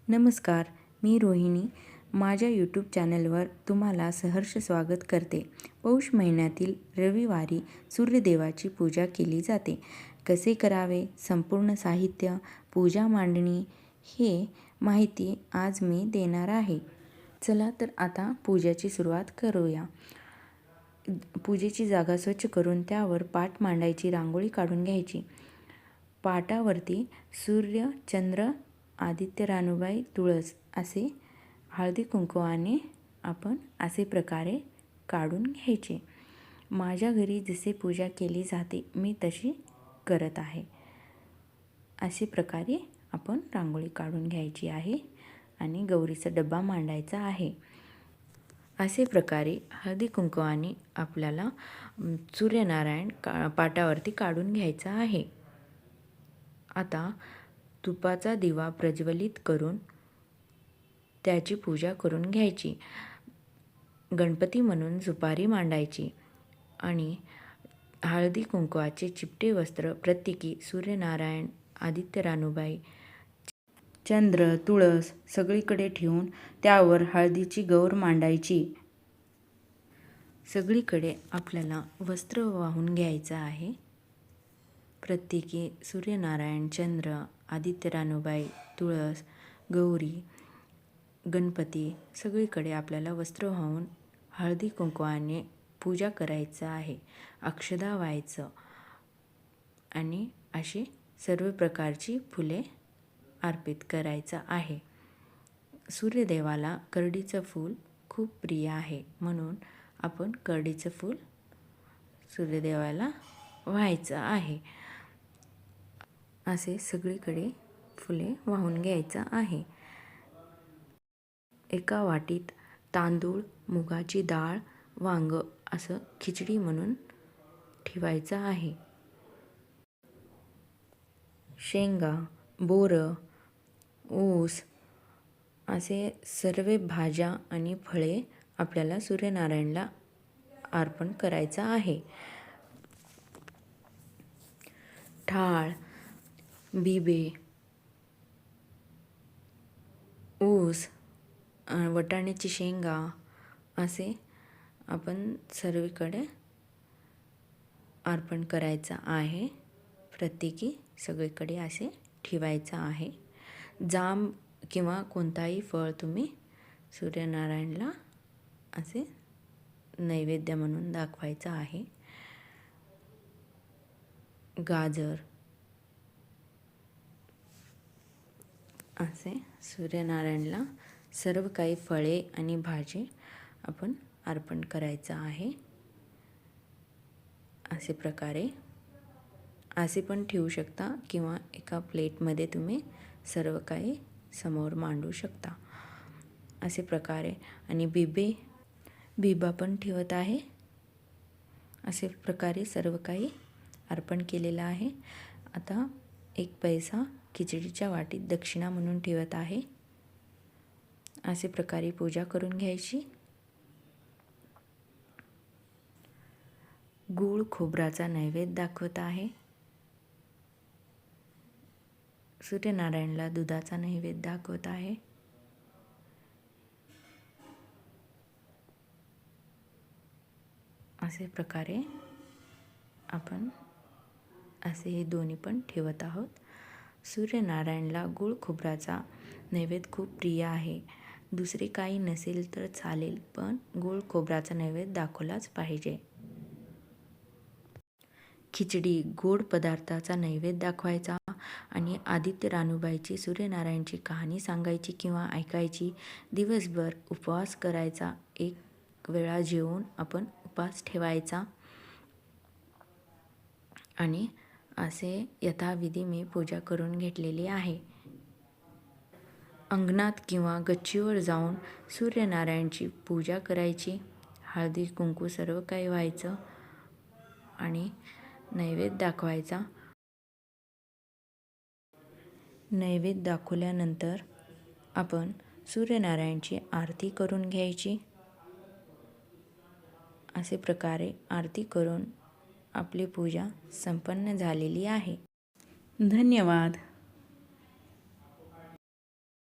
नमस्कार, मी रोहिणी. माझ्या यूट्यूब चॅनलवर तुम्हाला सहर्ष स्वागत करते. पौष महिन्यातील रविवारी सूर्यदेवाची पूजा केली जाते. कसे करावे, संपूर्ण साहित्य, पूजा मांडणी हे माहिती आज मी देणार आहे. चला तर आता पूजेची सुरुवात करूया. पूजेची जागा स्वच्छ करून त्यावर पाट मांडायची, रांगोळी काढून घ्यायची. पाटावरती सूर्य, चंद्र, आदित्य, रानुबाई, तुळस असे हळदी कुंकवाने आपण असे प्रकारे काढून घ्यायचे. माझ्या घरी जसे पूजा केली जाते मी तशी करत आहे. असे प्रकारे आपण रांगोळी काढून घ्यायची आहे आणि गौरीचा डब्बा मांडायचा आहे. असे प्रकारे हळदी कुंकवाने आपल्याला सूर्यनारायण पाटावरती काढून घ्यायचा आहे. आता तुपाचा दिवा प्रज्वलित करून त्याची पूजा करून घ्यायची. गणपती म्हणून सुपारी मांडायची आणि हळदी कुंकवाचे चिपटे वस्त्र प्रत्येकी सूर्यनारायण, आदित्य, रानुबाई, चंद्र, तुळस सगळीकडे ठेवून त्यावर हळदीची गौर मांडायची. सगळीकडे आपल्याला वस्त्र वाहून घ्यायचं आहे. प्रत्येकी सूर्यनारायण, चंद्र, आदित्य, रानुबाई, तुळस, गौरी, गणपती सगळीकडे आपल्याला वस्त्र वाहून हळदी कुंकवाने पूजा करायचं आहे. अक्षदा व्हायचं आणि अशी सर्व प्रकारची फुले अर्पित करायचं आहे. सूर्यदेवाला करडीचं फूल खूप प्रिय आहे, म्हणून आपण करडीचं फूल सूर्यदेवाला व्हायचं आहे. असे सगळीकडे फुले वाहून घ्यायचं आहे. एका वाटीत तांदूळ, मुगाची डाळ, वांग असं खिचडी म्हणून ठेवायचं आहे. शेंगा, बोरं, ऊस असे सर्व भाज्या आणि फळे आपल्याला सूर्यनारायणला अर्पण करायचं आहे. डाळ, बिबे, ऊस, वाटाण्याची शेंगा असे आपण सर्वीकडे अर्पण करायचं आहे. प्रत्येकी सगळीकडे असे ठेवायचं आहे. जाम किंवा कोणताही फळ तुम्ही सूर्यनारायणला असे नैवेद्य म्हणून दाखवायचं आहे. गाजर असे सूर्यनारायणला सर्व काही फळे आणि भाजी आपण अर्पण करायचं आहे. असे प्रकारे असे पण ठेवू शकता किंवा एका प्लेटमध्ये तुम्ही सर्व काही समोर मांडू शकता. असे प्रकारे आणि बिबा पण ठेवत आहे. असे प्रकारे सर्व काही अर्पण केलेलं आहे. आता एक पैसा खिचडीच्या वाटीत दक्षिणा म्हणून ठेवत आहे. असे प्रकारे पूजा करून घ्यायची. गूळ खोबराचा नैवेद्य दाखवत आहे. सूर्यनारायणला दुधाचा नैवेद्य दाखवत आहे. असे प्रकारे आपण असे हे दोन्ही पण ठेवत आहोत. सूर्यनारायणला गूळ खोबराचा नैवेद्य खूप प्रिय आहे. दुसरे काही नसेल तर चालेल, पण गूळ खोबराचा नैवेद्य दाखवलाच पाहिजे. खिचडी, गोड पदार्थाचा नैवेद्य दाखवायचा आणि आदित्य, रानुबाईची, सूर्यनारायणची कहाणी सांगायची किंवा ऐकायची. दिवसभर उपवास करायचा. एक वेळा जेवून आपण उपवास ठेवायचा आणि असे यथाविधी मी पूजा करून घेतलेली आहे. अंगणात किंवा गच्चीवर जाऊन सूर्यनारायणची पूजा करायची. हळदी कुंकू सर्व काही व्हायचं आणि नैवेद्य दाखवायचा. नैवेद्य दाखवल्यानंतर आपण सूर्यनारायणची आरती करून घ्यायची. असे प्रकारे आरती करून आपली पूजा संपन्न झालेली आहे. धन्यवाद.